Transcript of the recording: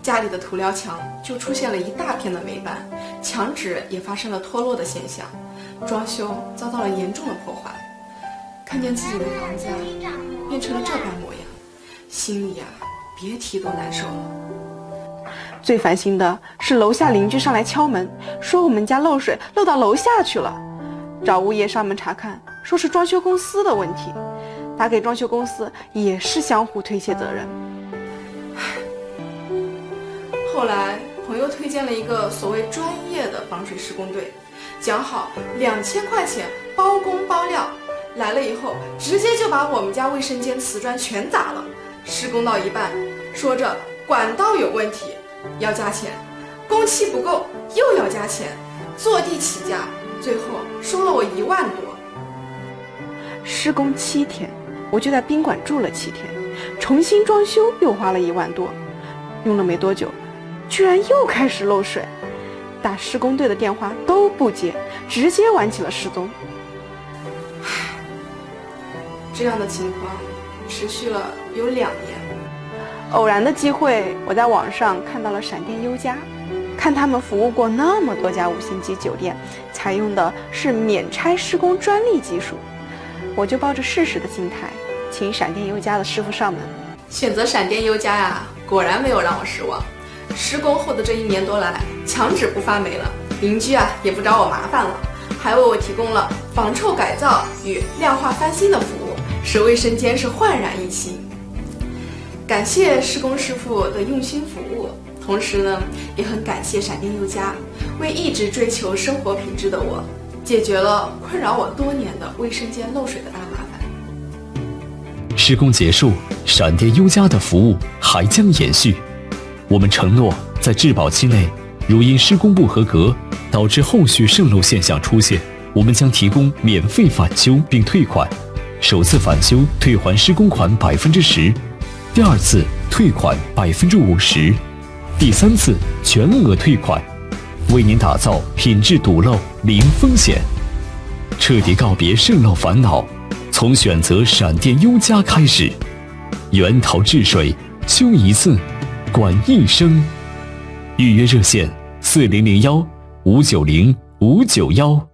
家里的涂料墙就出现了一大片的霉斑，墙纸也发生了脱落的现象，装修遭到了严重的破坏。看见自己的房子变成了这般模样，心里别提多难受了。最烦心的是楼下邻居上来敲门，说我们家漏水漏到楼下去了，找物业上门查看，说是装修公司的问题，打给装修公司也是相互推卸责任。后来朋友推荐了一个所谓专业的防水施工队，讲好2000块钱包工包料，来了以后直接就把我们家卫生间瓷砖全砸了。施工到一半，说着管道有问题要加钱，工期不够又要加钱，坐地起价，最后收了我1万多。施工7天，我就在宾馆住了7天，重新装修又花了1万多，用了没多久，居然又开始漏水，打施工队的电话都不接，直接玩起了失踪。这样的情况持续了有2年。偶然的机会，我在网上看到了闪电优家，看他们服务过那么多家5星级酒店，采用的是免拆施工专利技术，我就抱着试试的心态，请闪电优家的师傅上门。选择闪电优家果然没有让我失望。施工后的这1年多来，墙纸不发霉了，邻居也不找我麻烦了，还为我提供了防臭改造与亮化翻新的服务，使卫生间是焕然一新。感谢施工师傅的用心服务，同时呢，也很感谢闪电优家为一直追求生活品质的我，解决了困扰我多年的卫生间漏水的大麻烦。施工结束，闪电优家的服务还将延续。我们承诺在质保期内，如因施工不合格导致后续渗漏现象出现，我们将提供免费返修并退款。首次返修退还施工款10%，第2次退款50%，第3次全额退款，为您打造品质堵漏零风险，彻底告别渗漏烦恼。从选择闪电优家开始，源头治水，修一次，管一生。预约热线：4001-590-591。